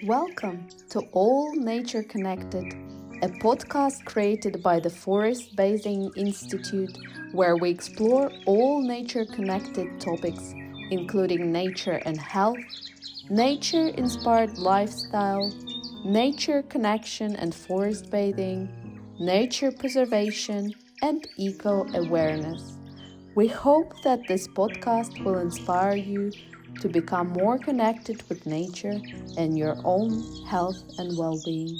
Welcome to All Nature Connected, a podcast created by the Forest Bathing Institute, where we explore all nature connected topics, including nature and health, nature inspired lifestyle, nature connection and forest bathing, nature preservation, and eco awareness. We hope that this podcast will inspire you to become more connected with nature and your own health and well-being.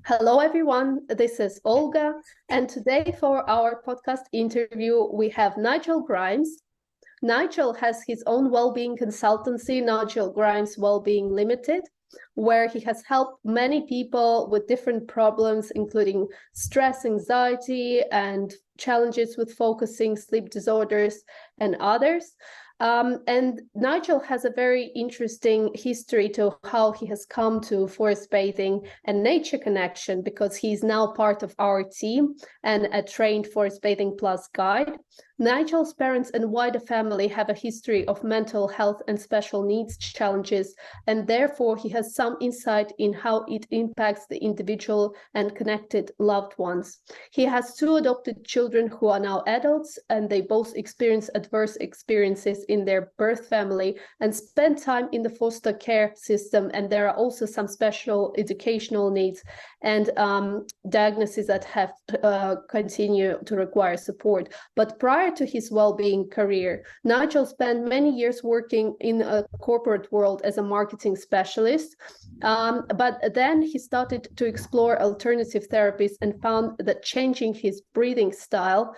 Hello everyone, this is Olga, and today for our podcast interview we have Nigel Grimes. Nigel has his own well-being consultancy, Nigel Grimes Wellbeing Limited, where he has helped many people with different problems, including stress, anxiety, and challenges with focusing, sleep disorders, and others. And Nigel has a very interesting history to how he has come to forest bathing and nature connection, because he's now part of our team and a trained Forest Bathing Plus guide. Nigel's parents and wider family have a history of mental health and special needs challenges, and therefore he has some insight in how it impacts the individual and connected loved ones. He has 2 adopted children who are now adults, and they both experience adverse experiences in their birth family and spend time in the foster care system, and there are also some special educational needs and diagnoses that have continue to require support. But prior to his well-being career, Nigel spent many years working in a corporate world as a marketing specialist, but then he started to explore alternative therapies and found that changing his breathing style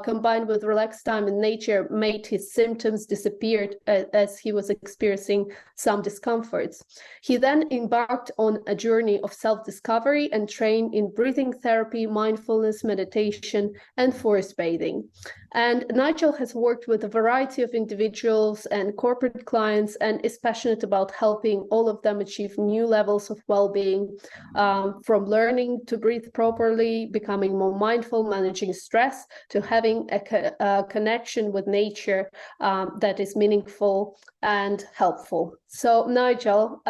combined with relaxed time in nature made his symptoms disappear as he was experiencing some discomforts. He then embarked on a journey of self-discovery and trained in breathing therapy, mindfulness, meditation, and forest bathing. And Nigel has worked with a variety of individuals and corporate clients and is passionate about helping all of them achieve new levels of well-being, from learning to breathe properly, becoming more mindful, managing stress, to having a connection with nature that is meaningful and helpful. So Nigel,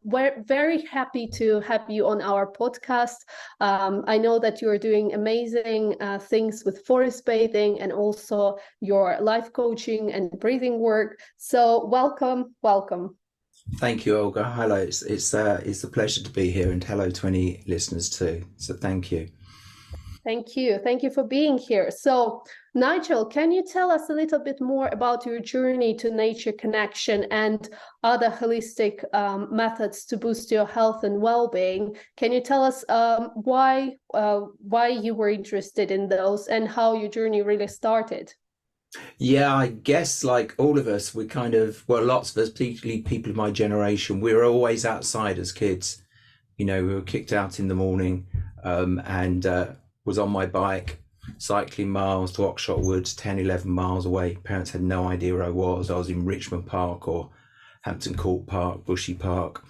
we're very happy to have you on our podcast. I know that you're doing amazing things with forest bathing and also your life coaching and breathing work. So welcome. Thank you, Olga. Hello, it's a pleasure to be here, and hello to any listeners too. So thank you. Thank you for being here. So Nigel, can you tell us a little bit more about your journey to nature connection and other holistic methods to boost your health and well-being? Can you tell us why you were interested in those and how your journey really started? Yeah, I guess like all of us, we lots of us, particularly people of my generation, we were always outside as kids. You know, we were kicked out in the morning and was on my bike, cycling miles to Oxshott Woods, 10, 11 miles away. Parents had no idea where I was. I was in Richmond Park or Hampton Court Park, Bushy Park,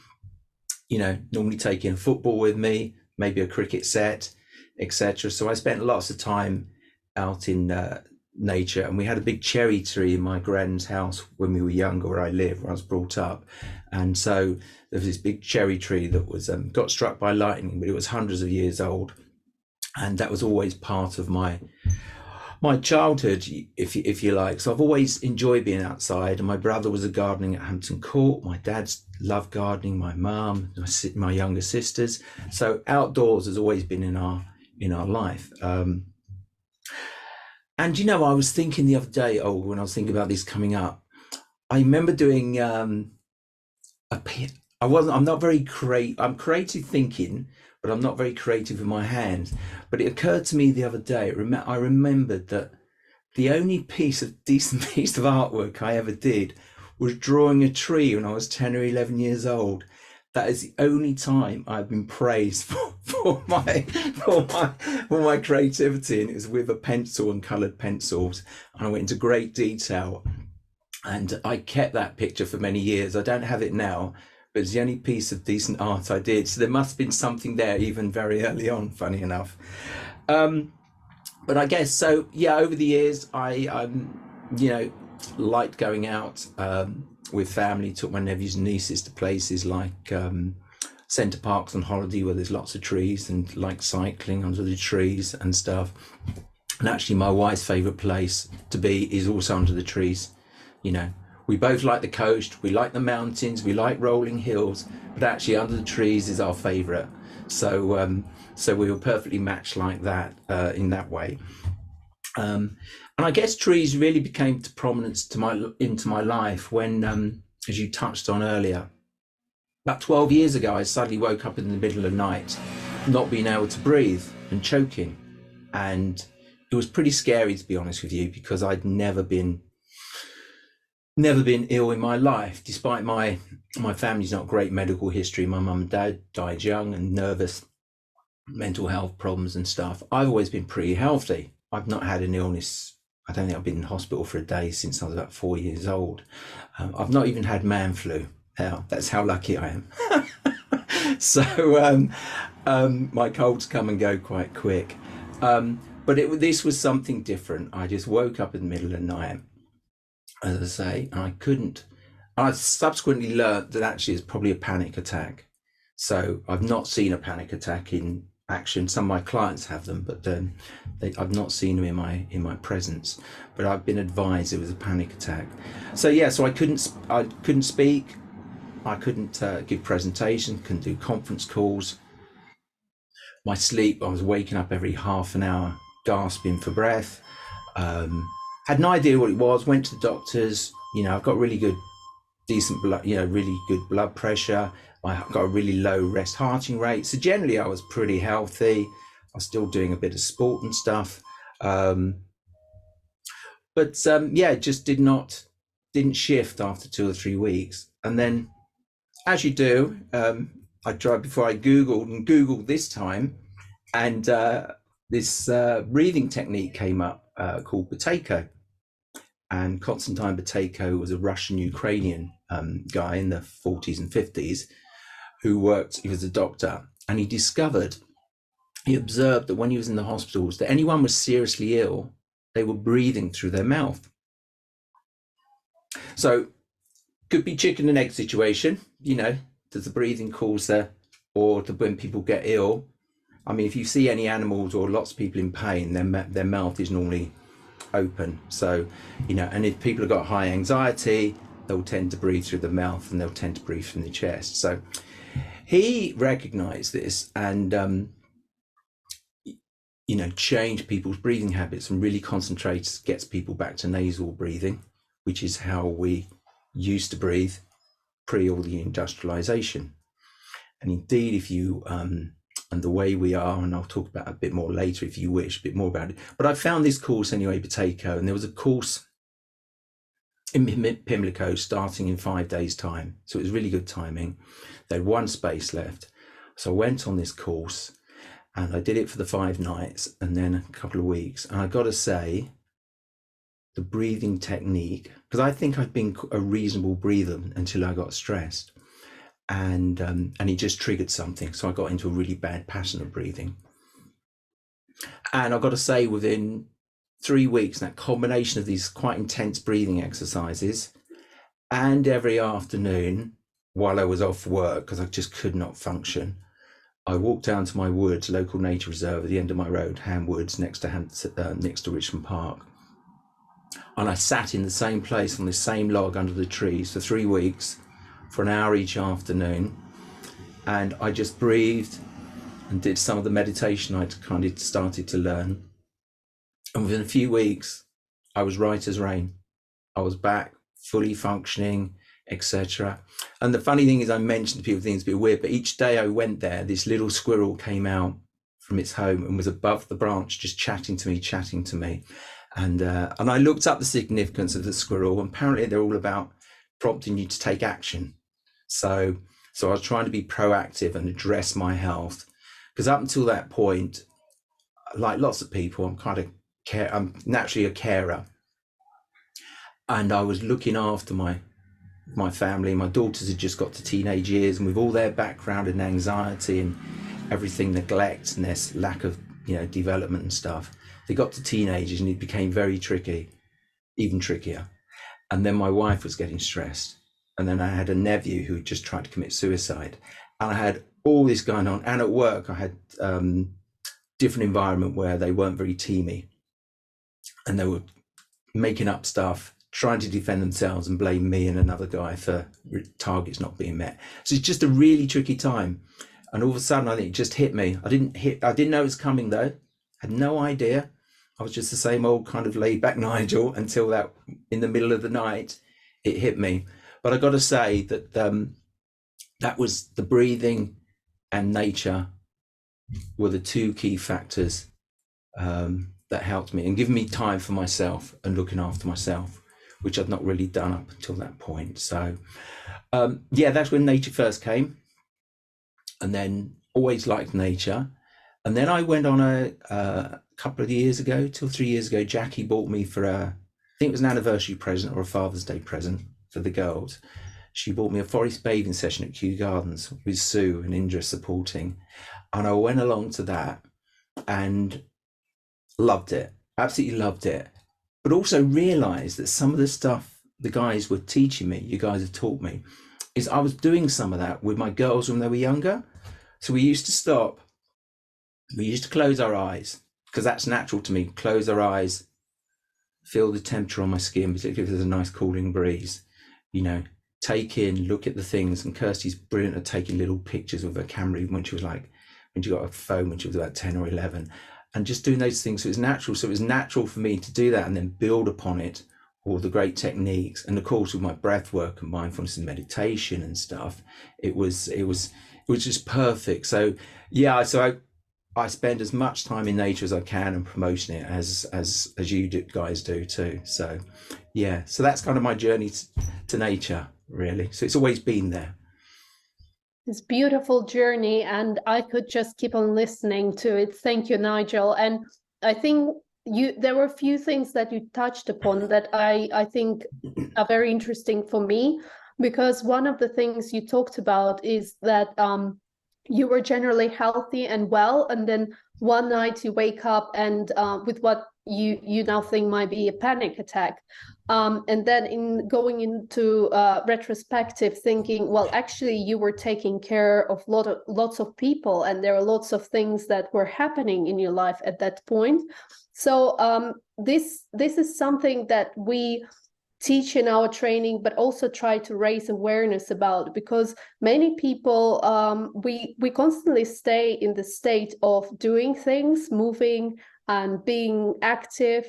you know, normally taking a football with me, maybe a cricket set, etc. So I spent lots of time out in nature, and we had a big cherry tree in my grand's house when we were younger, where I live, where I was brought up. And so there was this big cherry tree that was got struck by lightning, but it was hundreds of years old. And that was always part of my childhood, if you like. So I've always enjoyed being outside. And my brother was gardening at Hampton Court. My dad's loved gardening. My mum, my younger sisters. So outdoors has always been in our life. And you know, I was thinking the other day, when I was thinking about this coming up, I remember doing I'm not very creative. I'm creative thinking, but I'm not very creative with my hands. But it occurred to me the other day, I remembered that the only decent piece of artwork I ever did was drawing a tree when I was 10 or 11 years old. That is the only time I've been praised for my creativity, and it was with a pencil and coloured pencils. And I went into great detail. And I kept that picture for many years. I don't have it now, but it's the only piece of decent art I did. So there must have been something there even very early on, funny enough. But I guess so, yeah, over the years, you know, liked going out with family, took my nephews and nieces to places like centre parks on holiday where there's lots of trees, and like cycling under the trees and stuff. And actually, my wife's favourite place to be is also under the trees. You know, we both like the coast, we like the mountains, we like rolling hills, but actually under the trees is our favourite. So, so we were perfectly matched like that in that way. And I guess trees really became to prominence into my life when, as you touched on earlier, about 12 years ago, I suddenly woke up in the middle of the night, not being able to breathe and choking. And it was pretty scary, to be honest with you, because I'd never been ill in my life, despite my family's not great medical history. My mum and dad died young and nervous, mental health problems and stuff. I've always been pretty healthy. I've not had an illness. I don't think I've been in hospital for a day since I was about 4 years old. I've not even had man flu. That's how lucky I am. So my colds come and go quite quick. But this was something different. I just woke up in the middle of the night, as I say, and I couldn't. I subsequently learned that actually it's probably a panic attack. So I've not seen a panic attack in action. Some of my clients have them, but I've not seen them in my presence. But I've been advised it was a panic attack. So yeah, so I couldn't speak. I couldn't give presentations, couldn't do conference calls. My sleep, I was waking up every half an hour, gasping for breath. Had no idea what it was, went to the doctors. You know, I've got really good, decent blood, you know, really good blood pressure. I've got a really low rest hearting rate. So generally I was pretty healthy. I was still doing a bit of sport and stuff. But yeah, it just didn't shift after 2 or 3 weeks. And then, as you do, I tried before I Googled this time, and this breathing technique came up called Buteyko. And Konstantin Buteyko was a Russian-Ukrainian guy in the 40s and 50s who was a doctor, and he observed that when he was in the hospitals, that anyone was seriously ill, they were breathing through their mouth. So could be chicken and egg situation, you know, does the breathing cause when people get ill? I mean, if you see any animals or lots of people in pain, their mouth is normally open. So, you know, and if people have got high anxiety, they'll tend to breathe through the mouth and they'll tend to breathe from the chest. So he recognized this and, you know, changed people's breathing habits and really gets people back to nasal breathing, which is how we used to breathe pre all the industrialization. And indeed, if you and the way we are, and I'll talk about a bit more later if you wish, a bit more about it. But I found this course anyway, Buteyko, and there was a course in Pimlico starting in 5 days' time. So it was really good timing. They had one space left. So I went on this course and I did it for the 5 nights and then a couple of weeks. And I got to say, the breathing technique, because I think I'd been a reasonable breather until I got stressed. And it just triggered something. So I got into a really bad pattern of breathing. And I've got to say, within 3 weeks, that combination of these quite intense breathing exercises and every afternoon while I was off work, because I just could not function, I walked down to my woods, local nature reserve at the end of my road, Ham Woods, next to Richmond Park. And I sat in the same place on the same log under the trees for 3 weeks, for an hour each afternoon, and I just breathed and did some of the meditation I'd kind of started to learn. And within a few weeks, I was right as rain. I was back, fully functioning, etc. And the funny thing is, I mentioned to people things a bit weird, but each day I went there, this little squirrel came out from its home and was above the branch, just chatting to me. And I looked up the significance of the squirrel, and apparently they're all about prompting you to take action. So I was trying to be proactive and address my health, because up until that point, like lots of people, I'm naturally a carer. and I was looking after my family. My daughters had just got to teenage years, and with all their background and anxiety and everything, neglect and their lack of development and stuff, they got to teenagers and it became very tricky, even trickier. And then my wife was getting stressed, and then I had a nephew who just tried to commit suicide, and I had all this going on. And at work I had different environment where they weren't very teamy, and they were making up stuff, trying to defend themselves and blame me and another guy for targets not being met. So it's just a really tricky time. And all of a sudden, I think it just hit me. I didn't know it was coming though. Had no idea. I was just the same old kind of laid back Nigel until that in the middle of the night, it hit me. But I got to say that that was the breathing and nature were the two key factors that helped me and given me time for myself and looking after myself, which I'd not really done up until that point. So yeah, that's when nature first came, and then always liked nature. And then I went on a couple of years ago, 2 or 3 years ago, Jackie bought me for I think it was an anniversary present or a Father's Day present for the girls. She bought me a forest bathing session at Kew Gardens with Sue and Indra supporting. And I went along to that and loved it, absolutely loved it. But also realized that some of the stuff the guys were teaching me, you guys have taught me, is I was doing some of that with my girls when they were younger. So we used to stop, we used to close our eyes, because that's natural to me. Close our eyes, feel the temperature on my skin, particularly if there's a nice cooling breeze, take in, look at the things. And Kirsty's brilliant at taking little pictures with her camera, even when she got a phone when she was about 10 or 11, and just doing those things. So it's natural. So it was natural for me to do that and then build upon it, all the great techniques. And of course, with my breath work and mindfulness and meditation and stuff, it was just perfect. So yeah, so I spend as much time in nature as I can and promoting it as you guys do too. So yeah, so that's kind of my journey to nature, really. So it's always been there. This beautiful journey, and I could just keep on listening to it. Thank you, Nigel. And I think there were a few things that you touched upon that I think are very interesting for me, because one of the things you talked about is that you were generally healthy and well, and then one night you wake up and with what you now think might be a panic attack. And then in going into retrospective thinking, well, actually you were taking care of lots of people, and there are lots of things that were happening in your life at that point. So this is something that we teach in our training, but also try to raise awareness about, because many people, we constantly stay in the state of doing things, moving and being active,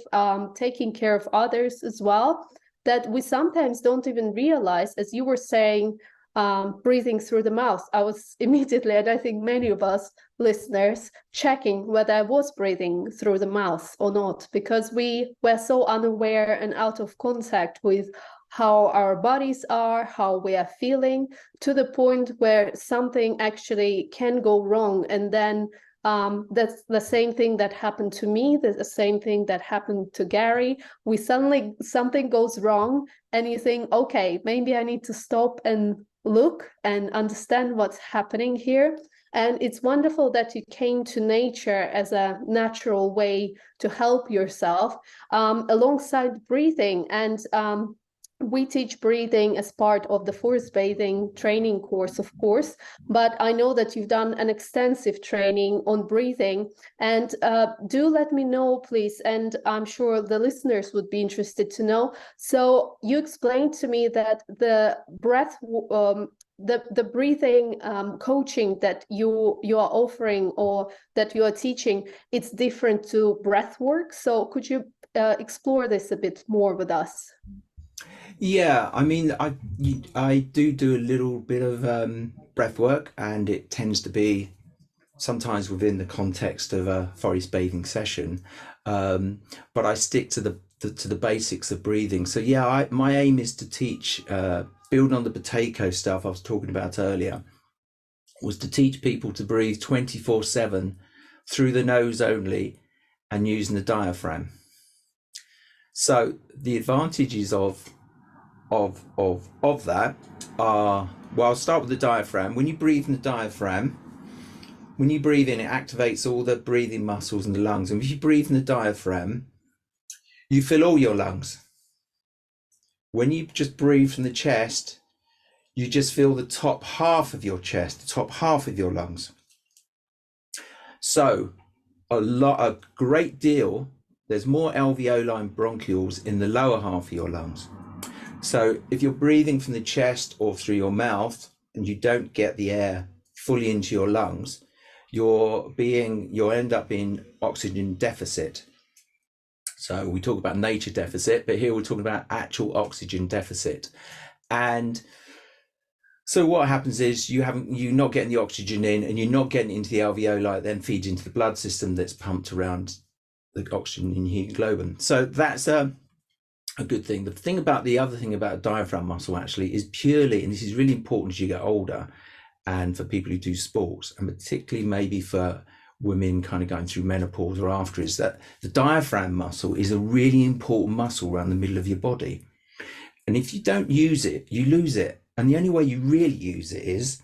taking care of others as well, that we sometimes don't even realize, as you were saying, breathing through the mouth. I was immediately, and I think many of us listeners, checking whether I was breathing through the mouth or not, because we were so unaware and out of contact with how our bodies are, how we are feeling, to the point where something actually can go wrong. And then that's the same thing that happened to me, the same thing that happened to Gary. We suddenly, something goes wrong and you think, okay, maybe I need to stop and look and understand what's happening here. And it's wonderful that you came to nature as a natural way to help yourself, alongside breathing. And we teach breathing as part of the forest bathing training course, of course, but I know that you've done an extensive training on breathing. And do let me know, please, and I'm sure the listeners would be interested to know. So you explained to me that the breath, the breathing coaching that you are offering, or that you are teaching, it's different to breath work. So could you explore this a bit more with us? Yeah, I mean, I do a little bit of breath work, and it tends to be sometimes within the context of a forest bathing session, but I stick to the basics of breathing. So yeah, my aim is to teach, build on the potato stuff I was talking about earlier, was to teach people to breathe 24/7 through the nose only and using the diaphragm. So the advantages of that are, well, I'll start with the diaphragm. When you breathe in the diaphragm, when you breathe in, it activates all the breathing muscles in the lungs. And if you breathe in the diaphragm, you fill all your lungs. When you just breathe from the chest, you just feel the top half of your chest, the top half of your lungs. So a great deal, there's more alveoli and bronchioles in the lower half of your lungs. So if you're breathing from the chest or through your mouth and you don't get the air fully into your lungs, you'll end up in oxygen deficit. So we talk about nature deficit, but here we're talking about actual oxygen deficit. And so what happens is you're not getting the oxygen in, and you're not getting into the alveoli, then feeds into the blood system that's pumped around the oxygen in your hemoglobin. So that's a good thing. The other thing about diaphragm muscle actually is purely, and this is really important as you get older, and for people who do sports, and particularly maybe for women kind of going through menopause or after, is that the diaphragm muscle is a really important muscle around the middle of your body. And if you don't use it, you lose it. And the only way you really use it is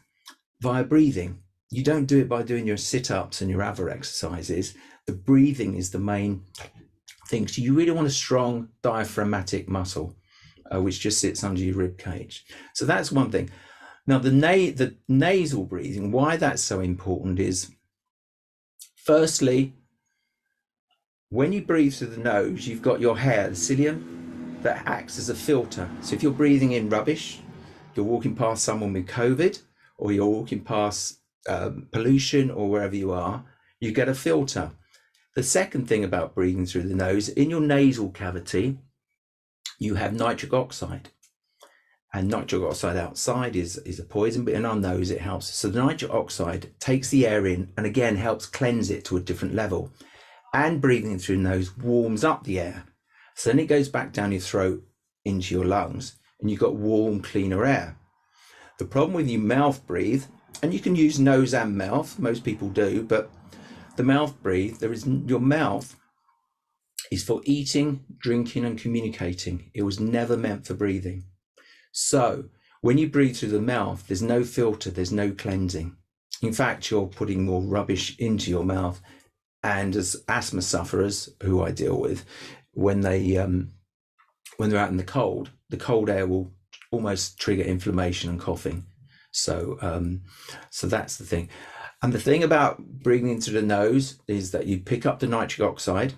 via breathing. You don't do it by doing your sit-ups and your other exercises. The breathing is the main thing. So you really want a strong diaphragmatic muscle, which just sits under your rib cage. So that's one thing. Now, the nasal breathing, why that's so important is, firstly, when you breathe through the nose, you've got your hair, the cilium, that acts as a filter. So if you're breathing in rubbish, you're walking past someone with COVID, or you're walking past pollution, or wherever you are, you get a filter. The second thing about breathing through the nose, in your nasal cavity, you have nitric oxide. And nitric oxide outside is a poison, but in our nose it helps. So the nitric oxide takes the air in and again helps cleanse it to a different level. And breathing through the nose warms up the air. So then it goes back down your throat into your lungs, and you've got warm, cleaner air. The problem with you mouth breathe, and you can use nose and mouth, most people do, but the mouth breathe, your mouth is for eating, drinking, and communicating. It was never meant for breathing. So when you breathe through the mouth, there's no filter, there's no cleansing. In fact, you're putting more rubbish into your mouth. And as asthma sufferers, who I deal with, when they're out in the cold air will almost trigger inflammation and coughing. So that's the thing. And the thing about breathing into the nose is that you pick up the nitric oxide.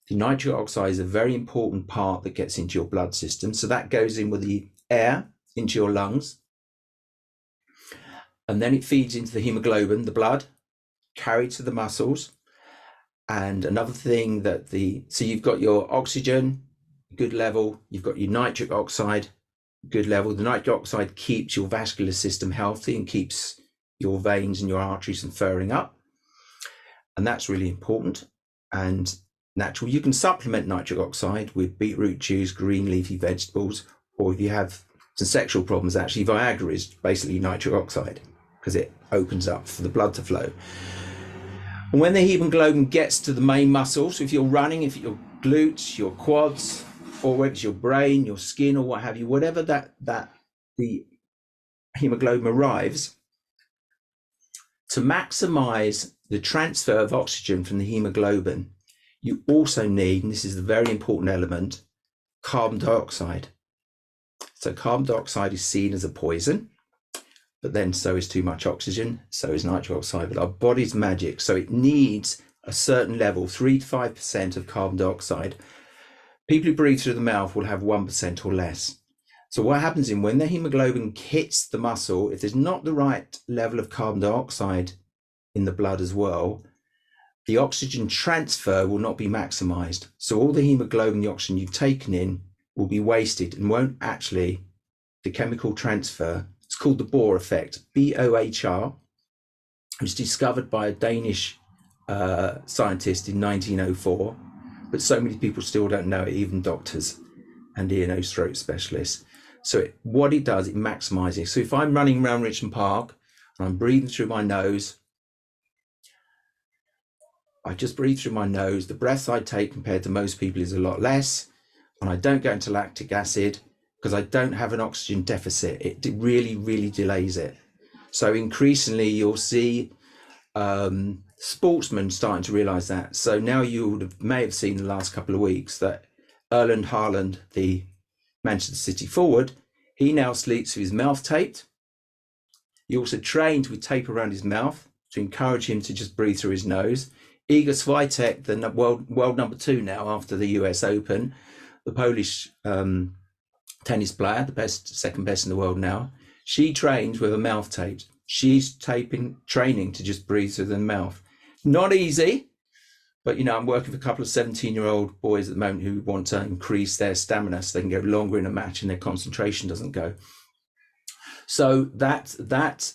The nitric oxide is a very important part that gets into your blood system. So that goes in with the air into your lungs. And then it feeds into the hemoglobin, the blood, carried to the muscles. And another thing so you've got your oxygen, good level. You've got your nitric oxide, good level. The nitric oxide keeps your vascular system healthy and keeps your veins and your arteries from furring up. And that's really important and natural. You can supplement nitric oxide with beetroot juice, green leafy vegetables, or if you have some sexual problems, actually Viagra is basically nitric oxide because it opens up for the blood to flow. And when the hemoglobin gets to the main muscles, so if you're running, if your glutes, your quads, or whether it's your brain, your skin, or what have you, whatever that the hemoglobin arrives, to maximize the transfer of oxygen from the hemoglobin, you also need, and this is the very important element, carbon dioxide. So carbon dioxide is seen as a poison, but then so is too much oxygen, so is nitric oxide. But our body's magic, so it needs a certain level, 3 to 5% of carbon dioxide. People who breathe through the mouth will have 1% or less. So what happens when the hemoglobin hits the muscle, if there's not the right level of carbon dioxide in the blood as well, the oxygen transfer will not be maximized. So all the hemoglobin, the oxygen you've taken in, will be wasted and won't actually, the chemical transfer, it's called the Bohr effect, BOHR. It was discovered by a Danish scientist in 1904, but so many people still don't know it, even doctors and ear, nose, throat specialists. So what it does, it maximizes. So if I'm running around Richmond Park and I'm breathing through my nose, I just breathe through my nose. The breaths I take compared to most people is a lot less. and I don't go into lactic acid because I don't have an oxygen deficit. It really, really delays it. So increasingly you'll see sportsmen starting to realize that. So now you may have seen the last couple of weeks that Erland Haaland, the Manchester City forward, he now sleeps with his mouth taped. He also trained with tape around his mouth to encourage him to just breathe through his nose. Iga Swiatek, the world number 2 now after the US Open, the Polish tennis player, the best, second best in the world now, she trains with a mouth tape. She's training to just breathe through the mouth. Not easy, but I'm working with a couple of 17-year-old boys at the moment who want to increase their stamina so they can go longer in a match and their concentration doesn't go. So that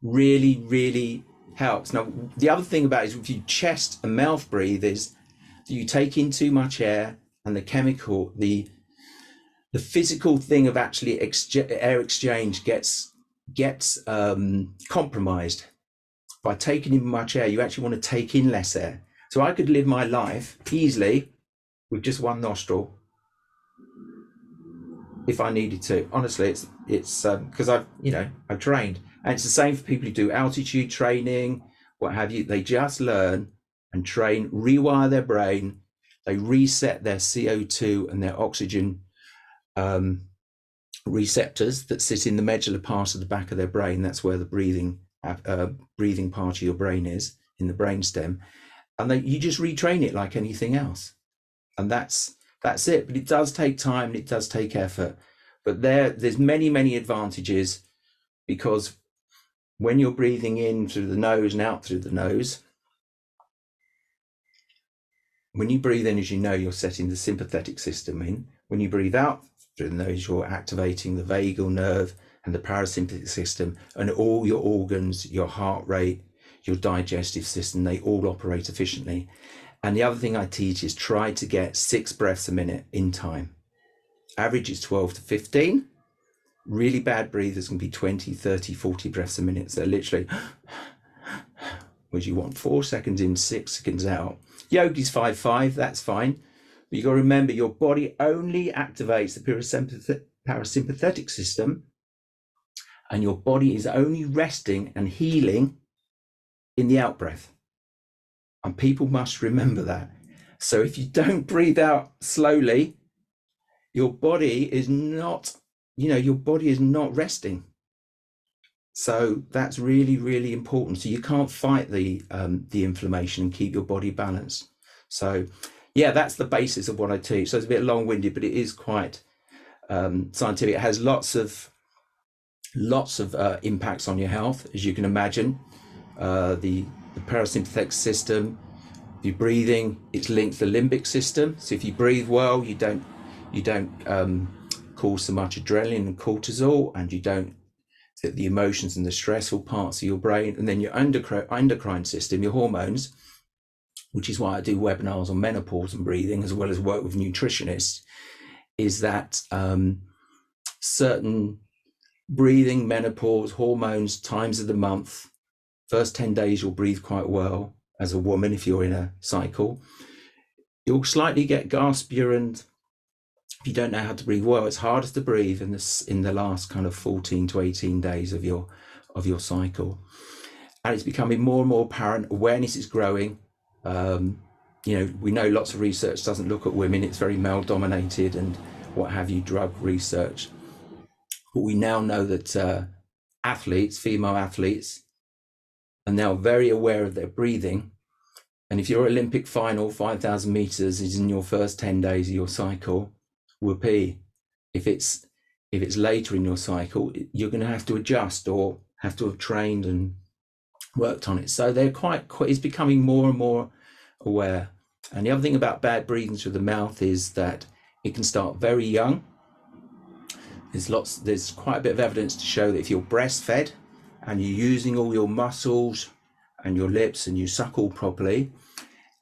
really, really helps. Now, the other thing about it is if you chest and mouth breathe is that you take in too much air and the chemical, the physical thing of actually air exchange gets compromised. By taking in much air, you actually want to take in less air. So I could live my life easily with just one nostril if I needed to. Honestly, it's because I've trained, and it's the same for people who do altitude training, what have you. They just learn and train, rewire their brain. They reset their CO2 and their oxygen receptors that sit in the medulla part of the back of their brain. That's where the breathing part of your brain is, in the brainstem, and you just retrain it like anything else, and that's it. But it does take time and it does take effort, but there's many advantages, because when you're breathing in through the nose and out through the nose, when you breathe in, as you know, you're setting the sympathetic system in. When you breathe out through the nose, you're activating the vagal nerve and the parasympathetic system, and all your organs, your heart rate, your digestive system, they all operate efficiently. And the other thing I teach is try to get 6 breaths a minute in time. Average is 12 to 15. Really bad breathers can be 20, 30, 40 breaths a minute. So literally, which you want 4 seconds in, 6 seconds out. Yogi's 5-5, that's fine. But you got to remember, your body only activates the parasympathetic system, and your body is only resting and healing in the out breath. And people must remember that. So if you don't breathe out slowly, your body is not, resting. So that's really, really important. So you can't fight the inflammation and keep your body balanced. So yeah, that's the basis of what I teach. So it's a bit long-winded, but it is quite scientific. It has lots of impacts on your health, as you can imagine. The parasympathetic system, if you're breathing, it's linked to the limbic system. So if you breathe well, you don't cause so much adrenaline and cortisol, and you don't get the emotions and the stressful parts of your brain. And then your endocrine system, your hormones, which is why I do webinars on menopause and breathing, as well as work with nutritionists, is that certain breathing, menopause, hormones, times of the month, first 10 days you'll breathe quite well as a woman if you're in a cycle. You'll slightly get gaspier, and if you don't know how to breathe well, it's hardest to breathe in the last kind of 14 to 18 days of your cycle. And it's becoming more and more apparent. Awareness is growing. We know lots of research doesn't look at women. It's very male dominated and what have you, drug research. But we now know that female athletes, are now very aware of their breathing. And if your Olympic final, 5,000 meters, is in your first 10 days of your cycle, whoopee. If it's later in your cycle, you're going to have to adjust or have to have trained and worked on it. So they're it's becoming more and more aware. And the other thing about bad breathing through the mouth is that it can start very young. There's quite a bit of evidence to show that if you're breastfed and you're using all your muscles and your lips and you suckle properly,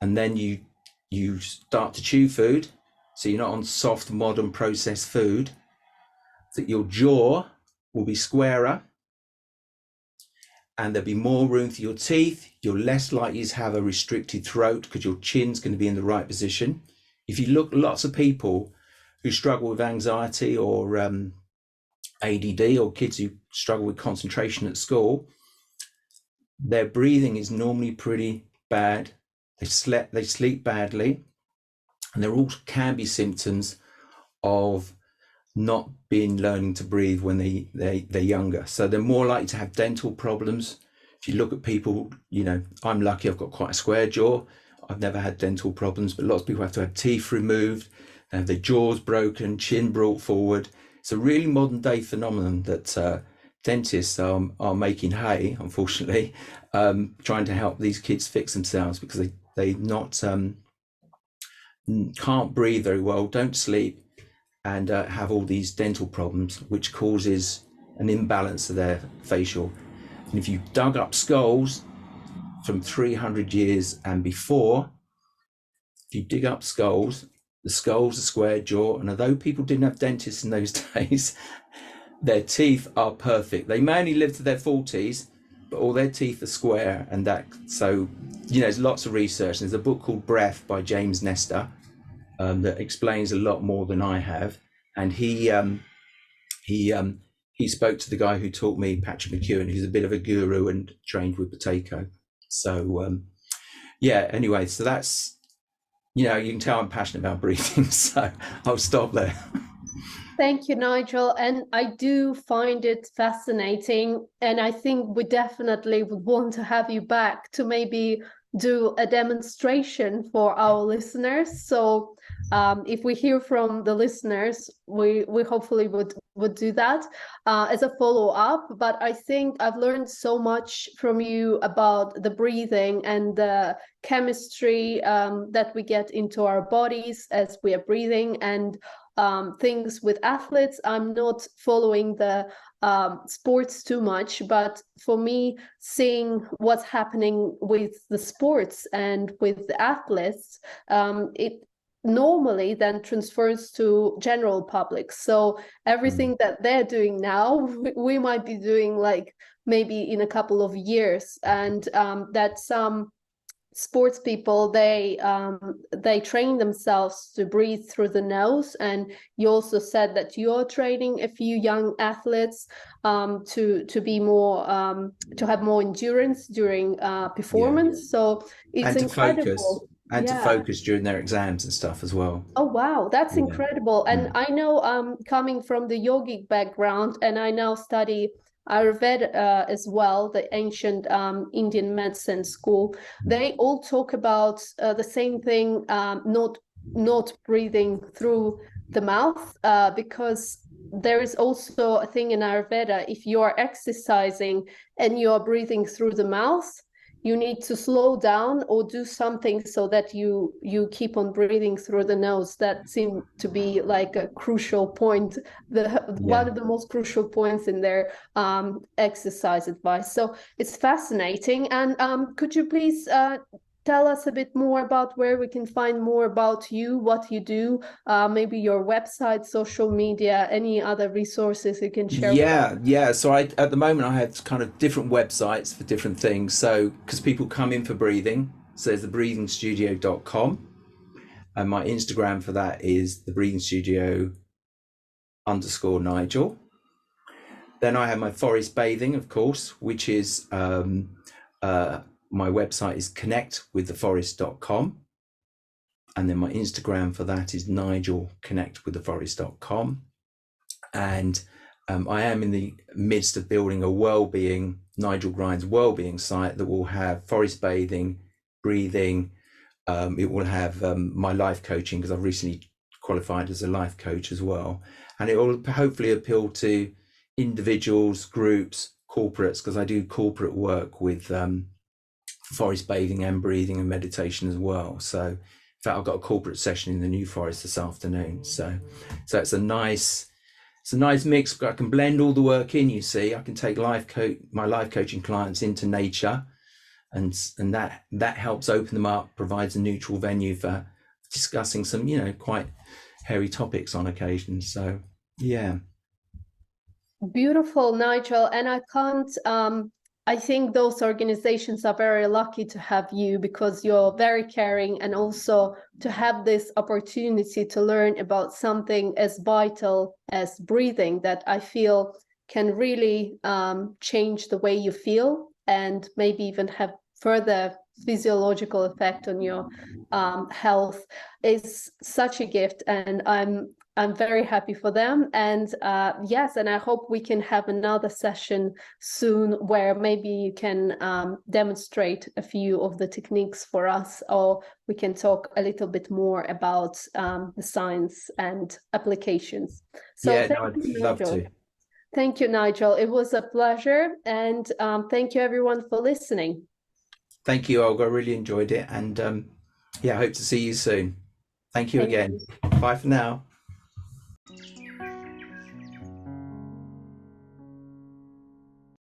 and then you start to chew food, so you're not on soft, modern, processed food, that your jaw will be squarer and there'll be more room for your teeth. You're less likely to have a restricted throat because your chin's going to be in the right position. If you look, lots of people who struggle with anxiety or ADD, or kids who struggle with concentration at school, their breathing is normally pretty bad. They sleep badly, and there all can be symptoms of not being learning to breathe when they're younger. So they're more likely to have dental problems. If you look at people, you know, I'm lucky, I've got quite a square jaw. I've never had dental problems, but lots of people have to have teeth removed, they have their jaws broken, chin brought forward. It's a really modern day phenomenon that dentists are making hay, unfortunately, trying to help these kids fix themselves, because they not can't breathe very well, don't sleep, and have all these dental problems, which causes an imbalance of their facial. And if you dug up skulls from 300 years and before, if you dig up skulls, the skulls are square jaw, and although people didn't have dentists in those days, their teeth are perfect. They may only live to their 40s, but all their teeth are square, and that, so, you know, there's lots of research. There's a book called Breath by James Nestor that explains a lot more than I have, and he spoke to the guy who taught me, Patrick McEwen, who's a bit of a guru and trained with Buteyko. So yeah, anyway, so that's, you know, you can tell I'm passionate about breathing, so I'll stop there. Thank you, Nigel. And I do find it fascinating. And I think we definitely would want to have you back to maybe do a demonstration for our listeners. So if we hear from the listeners, we hopefully would do that as a follow-up. But I think I've learned so much from you about the breathing and the chemistry that we get into our bodies as we are breathing, and things with athletes. I'm not following the sports too much, but for me, seeing what's happening with the sports and with the athletes, it normally then transfers to general public. So everything that they're doing now, we might be doing like maybe in a couple of years, and that some sports people, they train themselves to breathe through the nose. And you also said that you're training a few young athletes to be more to have more endurance during performance. Yeah. So it's and incredible. To focus during their exams and stuff as well. Oh wow, that's incredible. And I know, coming from the yogic background, and I now study Ayurveda as well, the ancient Indian medicine school, they all talk about the same thing, not breathing through the mouth, because there is also a thing in Ayurveda: if you are exercising and you are breathing through the mouth, you need to slow down or do something so that you keep on breathing through the nose. That seemed to be like a crucial point, one of the most crucial points in their exercise advice. So it's fascinating. And could you please tell us a bit more about where we can find more about you, what you do, maybe your website, social media, any other resources you can share? Yeah. So at the moment I have kind of different websites for different things. So because people come in for breathing, so there's thebreathingstudio.com, and my Instagram for that is thebreathingstudio_Nigel. Then I have my forest bathing, of course, which is my website is connectwiththeforest.com, and then my Instagram for that is nigelconnectwiththeforest.com. And I am in the midst of building a wellbeing, Nigel Grimes wellbeing site that will have forest bathing, breathing. It will have my life coaching, because I've recently qualified as a life coach as well. And it will hopefully appeal to individuals, groups, corporates, because I do corporate work with forest bathing and breathing and meditation as well. So in fact, I've got a corporate session in the New Forest this afternoon. So it's a nice mix. I can blend all the work in, you see. I can take my life coaching clients into nature, and that helps open them up, provides a neutral venue for discussing some, you know, quite hairy topics on occasion. So yeah. Beautiful, Nigel. And I can't I think those organizations are very lucky to have you, because you're very caring, and also to have this opportunity to learn about something as vital as breathing, that I feel can really change the way you feel, and maybe even have further physiological effect on your health, is such a gift, and I'm very happy for them. And yes, and I hope we can have another session soon where maybe you can demonstrate a few of the techniques for us, or we can talk a little bit more about the science and applications. So Yeah, thank no, I'd you, love Nigel. to. Thank you, Nigel. It was a pleasure, and thank you everyone for listening. Thank you, Olga. I really enjoyed it. And yeah, I hope to see you soon. Thank you Thank again. you. Bye for now.